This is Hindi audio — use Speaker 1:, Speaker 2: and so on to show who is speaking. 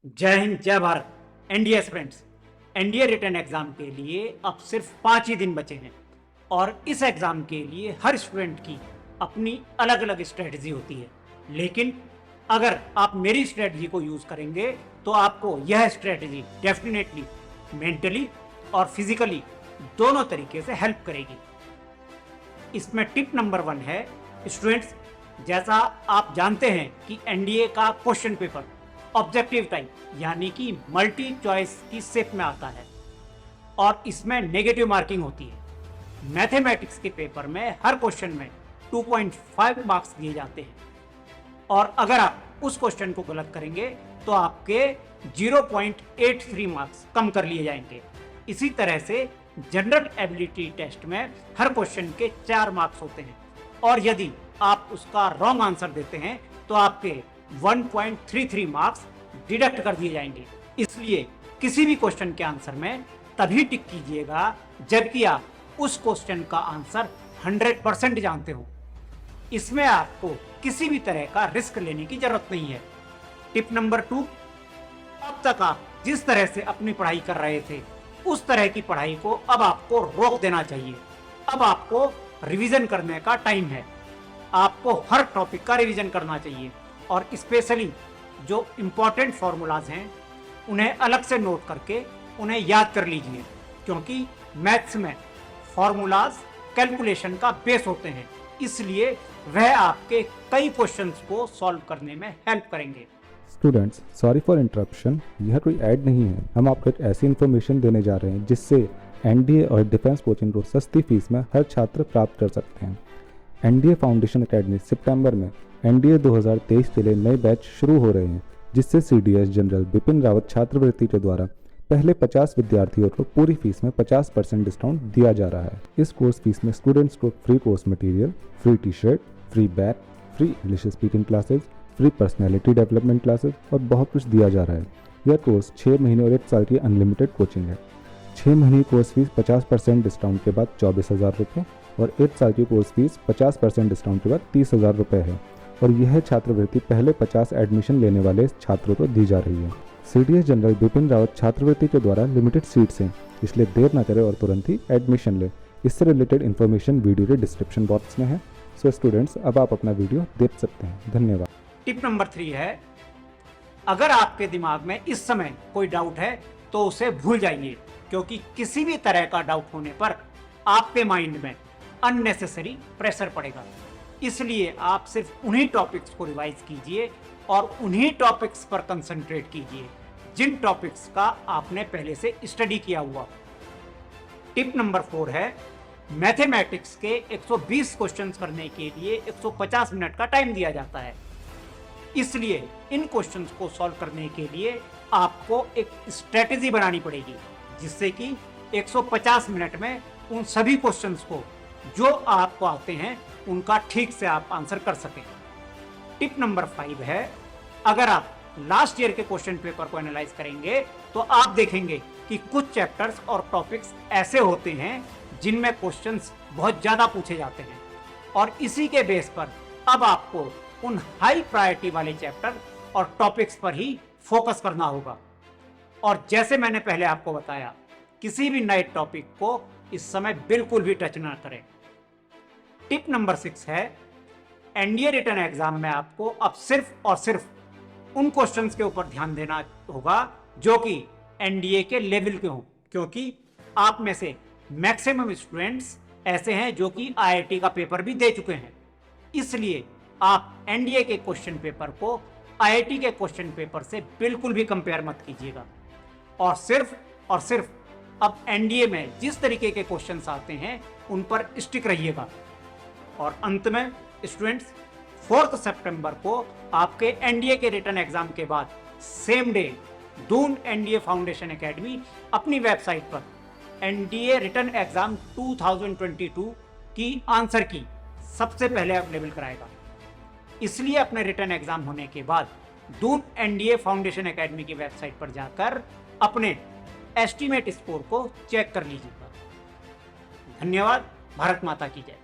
Speaker 1: जय हिंद, जय Bharat. NDA friends, NDA return exam के लिए अब सिर्फ 5 ही दिन बचे हैं और इस एग्जाम के लिए हर स्टूडेंट की अपनी अलग अलग स्ट्रेटजी होती है। लेकिन अगर आप मेरी स्ट्रेटजी को यूज करेंगे तो आपको यह स्ट्रेटजी डेफिनेटली मेंटली और फिजिकली दोनों तरीके से हेल्प करेगी। इसमें टिप नंबर 1 है स्टूडेंट्स, जैसा आप जानते हैं कि एनडीए का क्वेश्चन पेपर ऑब्जेक्टिव टाइप यानी कि मल्टी चॉइस की शेप में आता है और इसमें नेगेटिव मार्किंग होती है। मैथमेटिक्स के पेपर में हर क्वेश्चन में 2.5 मार्क्स दिए जाते हैं और अगर आप उस क्वेश्चन को गलत करेंगे तो आपके 0.83 मार्क्स कम कर लिए जाएंगे। इसी तरह से जनरल एबिलिटी टेस्ट में हर क्वेश्चन के 4 मार्क्स होते हैं और यदि आप उसका रॉन्ग आंसर देते हैं तो आपके 1.33 मार्क्स डिडक्ट कर दिए जाएंगे। इसलिए किसी भी क्वेश्चन के आंसर में तभी टिक कीजिएगा जबकि आप उस क्वेश्चन का आंसर 100% जानते हो। इसमें आपको किसी भी तरह का रिस्क लेने की जरूरत नहीं है। टिप नंबर 2, अब तक आप जिस तरह से अपनी पढ़ाई कर रहे थे उस तरह की पढ़ाई को अब आपको रोक देना चाहिए। अब आपको रिवीजन करने का टाइम है। आपको हर टॉपिक का रिवीजन करना चाहिए और स्पेशली जो इम्पोर्टेंट फॉर्मूलाज हैं उन्हें अलग से नोट करके उन्हें याद कर लीजिए, क्योंकि मैथ्स में फॉर्मूलाज कैलकुलेशन का बेस होते हैं, इसलिए वह आपके कई क्वेश्चंस को सॉल्व करने में हेल्प करेंगे।
Speaker 2: Students, sorry for interruption. यह कोई ऐड नहीं है। हम आपको एक ऐसी इन्फॉर्मेशन देने जा रहे हैं जिससे एनडीए और डिफेंस कोचिंग को सस्ती फीस में हर छात्र प्राप्त कर सकते हैं। एनडीए फाउंडेशन एकेडमी सितंबर में एनडीए 2023 के लिए नए बैच शुरू हो रहे हैं, जिससे सीडीएस जनरल बिपिन रावत छात्रवृत्ति के द्वारा पहले 50 विद्यार्थियों को पूरी फीस में 50% डिस्काउंट दिया जा रहा है। इस कोर्स फीस में स्टूडेंट्स को free course material, free T shirt, free bag, free English speaking classes, free personality development classes और बहुत कुछ दिया जा रहा है। यह कोर्स 6 महीने और 1 साल की अनलिमिटेड कोचिंग है। 6 महीने की कोर्स फीस 50% डिस्काउंट के बाद 24,000 रुपये और 1 साल की कोर्स फीस 50% डिस्काउंट के बाद 30,000 रुपये है और यह छात्रवृत्ति पहले 50 एडमिशन लेने वाले छात्रों को दी जा रही है। सीडीएस जनरल बिपिन रावत छात्रवृत्ति के द्वारा लिमिटेड सीट्स हैं, इसलिए देर न करें और तुरंत ही एडमिशन लें। इससे रिलेटेड इन्फॉर्मेशन वीडियो के डिस्क्रिप्शन बॉक्स में है। सो स्टूडेंट्स, अब आप अपना वीडियो देख सकते हैं। धन्यवाद।
Speaker 1: टिप नंबर 3 है, अगर आपके दिमाग में इस समय कोई डाउट है तो उसे भूल जाइए, क्योंकि किसी भी तरह का डाउट होने पर आपके माइंड में अननेसेसरी प्रेशर पड़ेगा। इसलिए आप सिर्फ उन्हीं टॉपिक्स को रिवाइज कीजिए और उन्हीं टॉपिक्स पर कंसंट्रेट कीजिए जिन टॉपिक्स का आपने पहले से स्टडी किया हुआ। टिप नंबर 4 है, मैथमेटिक्स के 120 क्वेश्चंस करने के लिए 150 मिनट का टाइम दिया जाता है। इसलिए इन क्वेश्चंस को सॉल्व करने के लिए आपको एक स्ट्रेटेजी बनानी पड़ेगी, जिससे कि 150 मिनट में उन सभी क्वेश्चंस को जो आपको आते हैं उनका ठीक से आप आंसर कर सकें। टिप नंबर 5 है, अगर आप लास्ट ईयर के क्वेश्चन पेपर को एनालाइज करेंगे तो आप देखेंगे कि कुछ चैप्टर्स और टॉपिक्स ऐसे होते हैं जिनमें क्वेश्चंस बहुत ज्यादा पूछे जाते हैं और इसी के बेस पर अब आपको उन हाई प्रायोरिटी वाले चैप्टर और टॉपिक्स पर ही फोकस करना होगा। और जैसे मैंने पहले आपको बताया, किसी भी नए टॉपिक को इस समय बिल्कुल भी टच ना करें। टिप नंबर 6 है, एनडीए रिटर्न एग्जाम में आपको अब सिर्फ और सिर्फ उन क्वेश्चंस के ऊपर ध्यान देना होगा जो कि एनडीए के लेवल के हों, क्योंकि आप में से मैक्सिमम स्टूडेंट्स ऐसे हैं जो कि आईआईटी का पेपर भी दे चुके हैं। इसलिए आप एनडीए के क्वेश्चन पेपर को आईआईटी के क्वेश्चन पेपर से बिल्कुल भी कंपेयर मत कीजिएगा और सिर्फ अब एनडीए में जिस तरीके के क्वेश्चंस आते हैं उन पर स्टिक रहिएगा। और अंत में स्टूडेंट्स, 4 सितंबर को आपके एनडीए के रिटर्न एग्जाम के बाद same day Doon NDA foundation academy अपनी वेबसाइट पर एनडीए रिटर्न एग्जाम 2022 की आंसर की सबसे पहले अवेलेबल कराएगा। इसलिए अपने रिटर्न एग्जाम होने के बाद दून एनडीए फाउंडेशन एकेडमी की वेबसाइट पर जाकर अपने एस्टीमेट स्कोर को चेक कर लीजिएगा। धन्यवाद। भारत माता की जय।